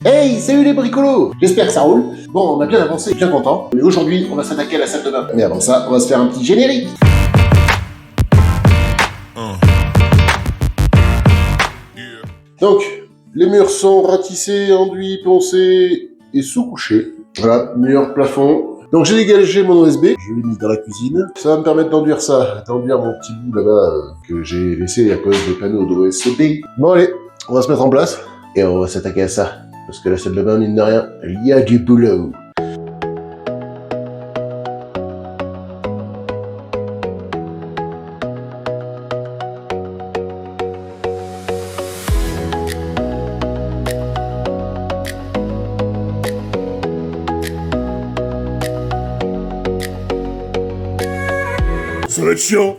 Hey, salut les bricolos! J'espère que ça roule. Bon, on a bien avancé, bien content. Mais aujourd'hui, on va s'attaquer à la salle de bain. Mais avant ça, on va se faire un petit générique. Donc, les murs sont ratissés, enduits, poncés et sous-couchés. Voilà, mur, plafond. Donc j'ai dégagé mon OSB, je l'ai mis dans la cuisine. Ça va me permettre d'enduire ça, d'enduire mon petit bout là-bas que j'ai laissé à cause des panneaux d'OSB. Bon allez, on va se mettre en place et on va s'attaquer à ça. Parce que la salle de bain, mine de rien, il y a du boulot. Ça va être chiant.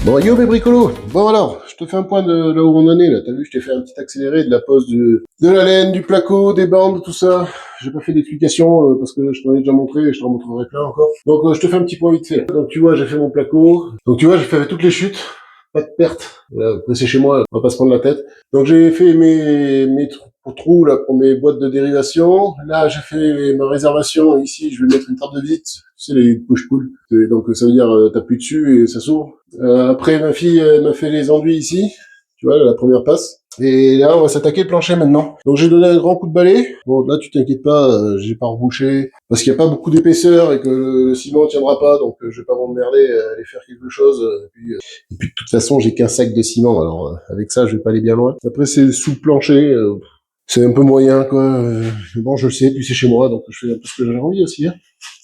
Bon, yo mes bricolos. Bon alors, je te fais un point de là où on en est là. T'as vu, je t'ai fait un petit accéléré de la pose de la laine, du placo, des bandes, tout ça. J'ai pas fait d'explication parce que je t'en ai déjà montré et je t'en montrerai plein encore. Donc je te fais un petit point vite fait. Donc tu vois, j'ai fait mon placo. Donc tu vois, j'ai fait avec toutes les chutes. Pas de perte. Voilà, après c'est chez moi, on va pas se prendre la tête. Donc j'ai fait mes trous là pour mes boîtes de dérivation. Là j'ai fait ma réservation ici, je vais mettre une table de visite. Tu sais les push-pull. Donc ça veut dire t'appuies dessus et ça s'ouvre. Après ma fille m'a fait les enduits ici. Tu vois, la première passe. Et là, on va s'attaquer le plancher maintenant. Donc j'ai donné un grand coup de balai. Bon, là, tu t'inquiètes pas, j'ai pas rebouché. Parce qu'il n'y a pas beaucoup d'épaisseur et que le ciment ne tiendra pas. Donc je vais pas m'emmerder à aller faire quelque chose. Et puis de toute façon, j'ai qu'un sac de ciment. Alors avec ça, je vais pas aller bien loin. Après, c'est sous le plancher. C'est un peu moyen, quoi. Mais bon, je le sais, puis c'est chez moi. Donc je fais un peu ce que j'ai envie aussi. Hein.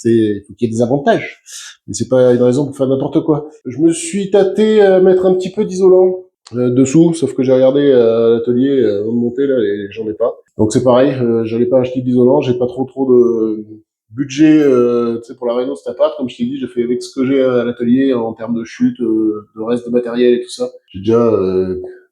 Il faut qu'il y ait des avantages. Mais c'est pas une raison pour faire n'importe quoi. Je me suis tâté à mettre un petit peu d'isolant dessous, sauf que j'ai regardé à l'atelier avant de monter là et j'en ai pas. Donc c'est pareil, j'allais pas acheter d'isolant, j'ai pas trop de budget tu sais pour la réno cet appart, comme je t'ai dit, j'ai fait avec ce que j'ai à l'atelier en termes de chute, de reste de matériel et tout ça. J'ai déjà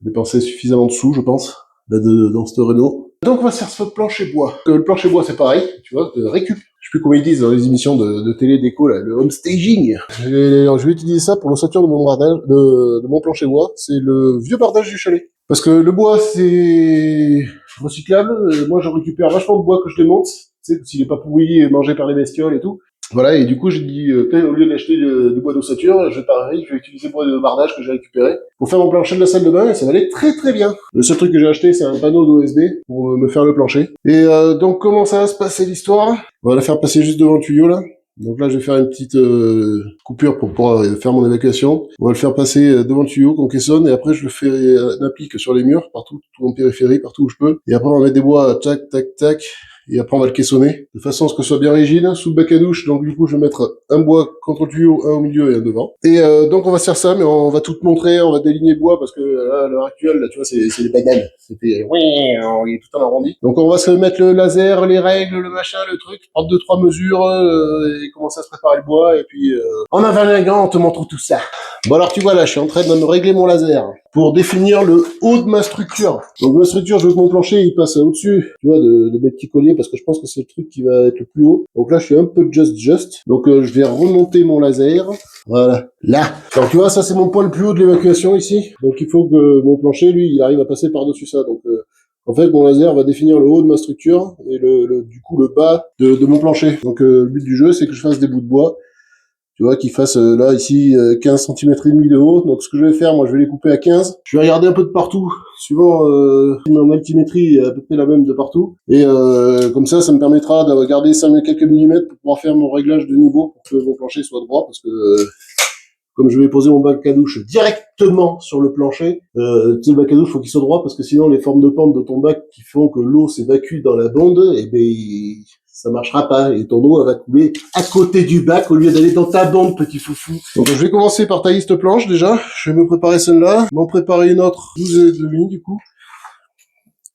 dépensé suffisamment de sous, je pense, là dans cette réno. Donc on va se faire ce plancher bois. Le plancher bois c'est pareil, tu vois, de récup. Je sais plus comment ils disent dans les émissions de télé déco là, le home staging. Alors, je vais utiliser ça pour l'ossature de mon bardage, de mon plancher bois. C'est le vieux bardage du chalet. Parce que le bois c'est recyclable. Moi je récupère vachement de bois que je démonte. Tu sais, s'il est pas pourri et mangé par les bestioles et tout. Voilà, et du coup, j'ai dit, au lieu d'acheter du bois d'ossature, je vais utiliser le bois de bardage que j'ai récupéré pour faire mon plancher de la salle de bain, et ça va aller très très bien. Le seul truc que j'ai acheté, c'est un panneau d'OSB pour me faire le plancher. Et donc, comment ça va se passer l'histoire? On va la faire passer juste devant le tuyau, là. Donc là, je vais faire une petite coupure pour pouvoir faire mon évacuation. On va le faire passer devant le tuyau qu'on caissonne, et après, je le fais applique sur les murs, partout, tout en périphérie, partout où je peux. Et après, on va mettre des bois, tac, tac, tac. Et après, on va le caissonner, de façon à ce que ce soit bien rigide, sous le bac à douche. Donc, du coup, je vais mettre un bois contre le tuyau, un au milieu et un devant. Et donc, on va se faire ça, mais on va tout montrer, on va déligner le bois, parce que là, à l'heure actuelle, là, tu vois, c'est des bananes. C'était, oui, il est tout en arrondi. Donc, on va se mettre le laser, les règles, le machin, le truc, prendre 2-3 mesures, et commencer à se préparer le bois, et puis, en avalinguant, on te montre tout ça. Bon, alors, tu vois, là, je suis en train de me régler mon laser pour définir le haut de ma structure. Donc ma structure, je veux que mon plancher il passe au-dessus, tu vois, de mes petits colliers, parce que je pense que c'est le truc qui va être le plus haut. Donc là, je suis un peu just. Donc je vais remonter mon laser. Voilà, là. Alors tu vois, ça c'est mon point le plus haut de l'évacuation ici. Donc il faut que mon plancher, lui, il arrive à passer par-dessus ça. Donc en fait, mon laser va définir le haut de ma structure et du coup le bas de mon plancher. Donc le but du jeu, c'est que je fasse des bouts de bois tu vois, qui fassent là, ici, 15 cm et demi de haut. Donc ce que je vais faire, moi, je vais les couper à 15. Je vais regarder un peu de partout, suivant mon altimétrie est à peu près la même de partout. Et comme ça me permettra de garder quelques millimètres pour pouvoir faire mon réglage de niveau pour que mon plancher soit droit, parce que comme je vais poser mon bac à douche directement sur le plancher, tu sais, le bac à douche, faut qu'il soit droit, parce que sinon les formes de pente de ton bac qui font que l'eau s'évacue dans la bonde, et ben ça marchera pas, et ton eau elle va couler à côté du bac au lieu d'aller dans ta bonde, petit foufou. Donc je vais commencer par tailler cette planche déjà, je vais me préparer celle-là, m'en préparer une autre 12,5 du coup,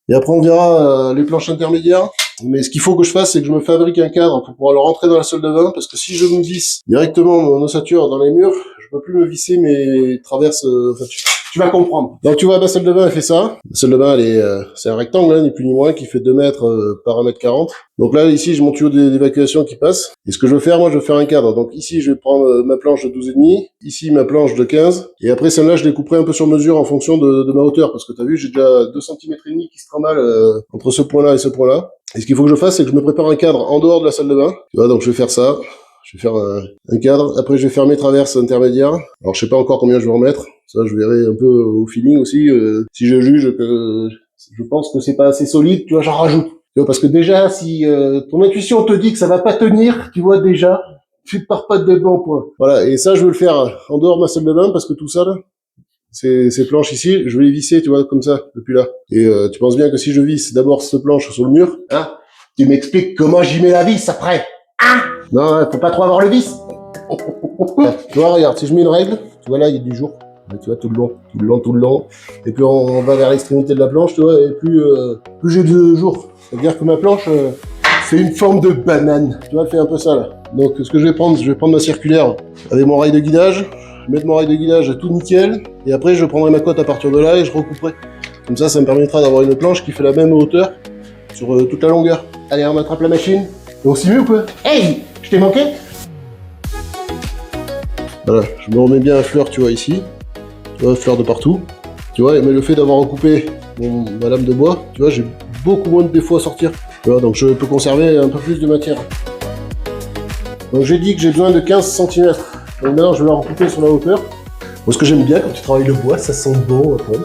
et après on verra les planches intermédiaires. Mais ce qu'il faut que je fasse, c'est que je me fabrique un cadre pour pouvoir le rentrer dans la salle de bain, parce que si je me visse directement mon ossature dans les murs, je peux plus me visser mes traverses, enfin, tu vas comprendre. Donc tu vois, ma salle de bain, elle fait ça. La salle de bain, c'est un rectangle, hein, ni plus ni moins, qui fait 2 mètres par 1,40 m. Donc là, ici, j'ai mon tuyau d'évacuation qui passe. Et ce que je veux faire, moi, je veux faire un cadre. Donc ici, je vais prendre ma planche de 12,5, ici, ma planche de 15, et après, celle-là, je découperai un peu sur mesure en fonction de ma hauteur, parce que t'as vu, j'ai déjà 2,5 cm qui se trimballe entre ce point-là et ce point-là. Et ce qu'il faut que je fasse, c'est que je me prépare un cadre en dehors de la salle de bain. Tu vois, donc je vais faire ça. Je vais faire un cadre. Après, je vais faire mes traverses intermédiaires. Alors, je sais pas encore combien je vais en mettre. Ça, je verrai un peu au feeling aussi. Si je juge que je pense que c'est pas assez solide, tu vois, j'en rajoute. Tu vois, parce que déjà, si ton intuition te dit que ça va pas tenir, tu vois déjà, tu pars pas de bon point. Voilà. Et ça, je veux le faire en dehors de ma salle de bain, parce que tout ça là, ces planches ici, je vais les visser, tu vois, comme ça, depuis là. Et tu penses bien que si je visse d'abord cette planche sur le mur, hein, tu m'expliques comment j'y mets la vis après, hein? Non, faut pas trop avoir le vis. Tu vois, regarde, si je mets une règle, tu vois là, il y a du jour. Tu vois, tout le long. Et puis on va vers l'extrémité de la planche, tu vois, et plus j'ai de jours. C'est-à-dire que ma planche, c'est une forme de banane. Tu vois, elle fait un peu ça, là. Donc, ce que je vais prendre ma circulaire avec mon rail de guidage. Mettre mon rail de guidage tout nickel, et après je prendrai ma cote à partir de là et je recouperai. Comme ça me permettra d'avoir une planche qui fait la même hauteur sur toute la longueur. Allez, on attrape la machine. Et on s'y met ou quoi? Hey, je t'ai manqué? Voilà, je me remets bien à fleur, tu vois, ici. Tu vois, fleur de partout. Tu vois, mais le fait d'avoir recoupé ma lame de bois, tu vois, j'ai beaucoup moins de défauts à sortir. Tu vois, donc je peux conserver un peu plus de matière. Donc j'ai dit que j'ai besoin de 15 cm. Donc maintenant, je vais la recouper sur la hauteur. Moi, ce que j'aime bien quand tu travailles le bois, ça sent bon après.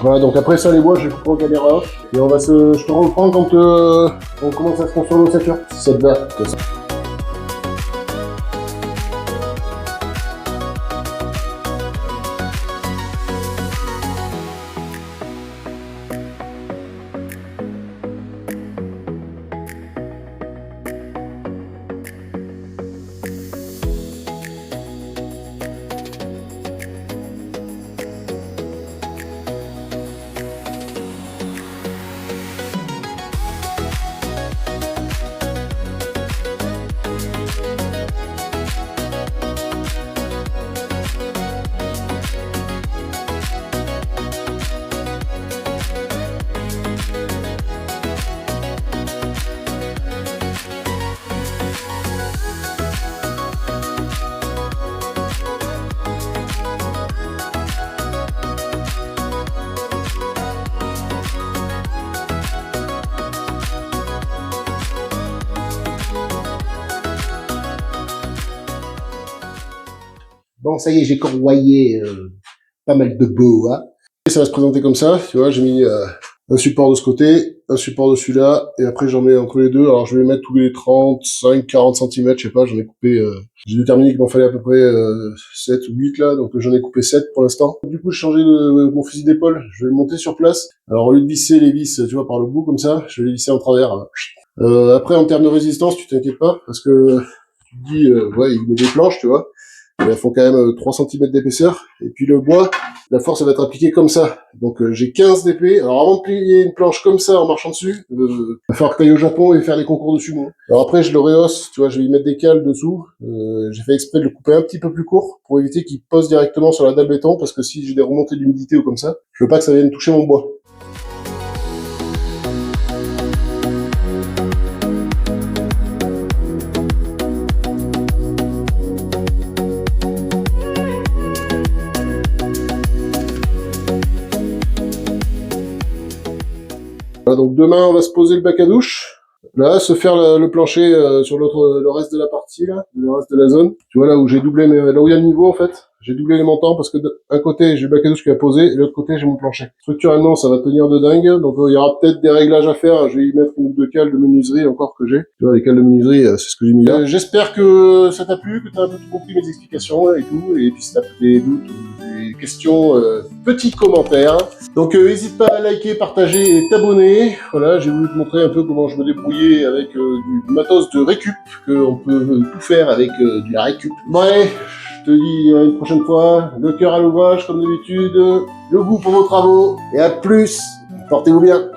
Voilà, donc après ça, les bois, je les couperai en caméra. Et je te reprends quand on commence à se construire l'ossature. Si ça te va, comme ça. Bon, ça y est, j'ai corroyé pas mal de bois. Et ça va se présenter comme ça, tu vois, j'ai mis un support de ce côté, un support de celui-là, et après j'en mets entre les deux. Alors je vais les mettre tous les 35-40 cm, je sais pas, j'en ai coupé, j'ai déterminé qu'il m'en fallait à peu près 7 ou 8 là, donc j'en ai coupé 7 pour l'instant. Du coup, j'ai changé mon fusil d'épaule, je vais le monter sur place. Alors au lieu de visser les vis, tu vois, par le bout comme ça, je vais les visser en travers. Après, en termes de résistance, tu t'inquiètes pas, parce que tu te dis, ouais, il met des planches, tu vois. Elles font quand même 3 cm d'épaisseur. Et puis le bois, la force, elle va être appliquée comme ça. Donc j'ai 15 d'épée. Alors avant de plier une planche comme ça en marchant dessus, il va falloir que t'ailles au Japon et faire des concours de sumo. Alors après, je le rehausse, tu vois, je vais y mettre des cales dessous. J'ai fait exprès de le couper un petit peu plus court pour éviter qu'il pose directement sur la dalle béton, parce que si j'ai des remontées d'humidité ou comme ça, je veux pas que ça vienne toucher mon bois. Voilà, donc demain on va se poser le bac à douche. Là, se faire le plancher sur le reste de la partie, là, le reste de la zone. Tu vois, là où j'ai doublé, là où il y a le niveau, en fait. J'ai doublé les montants parce que d'un côté, j'ai le bac à douche qui a posé et de l'autre côté, j'ai mon plancher. Structurellement, ça va tenir de dingue. Donc, il y aura peut-être des réglages à faire. Je vais y mettre une ou deux cales de menuiserie encore que j'ai. Tu vois, les cales de menuiserie, c'est ce que j'ai mis là. J'espère que ça t'a plu, que t'as un peu tout compris mes explications et tout. Et puis, si t'as des doutes ou des questions, petits commentaires. Donc, n'hésite pas à liker, partager et t'abonner. Voilà, j'ai voulu te montrer un peu comment je me débrouillais avec du matos de récup, qu'on peut tout faire avec de la récup. Bref. Je te dis à une prochaine fois, le cœur à l'ouvrage comme d'habitude, le goût pour vos travaux, et à plus, portez-vous bien.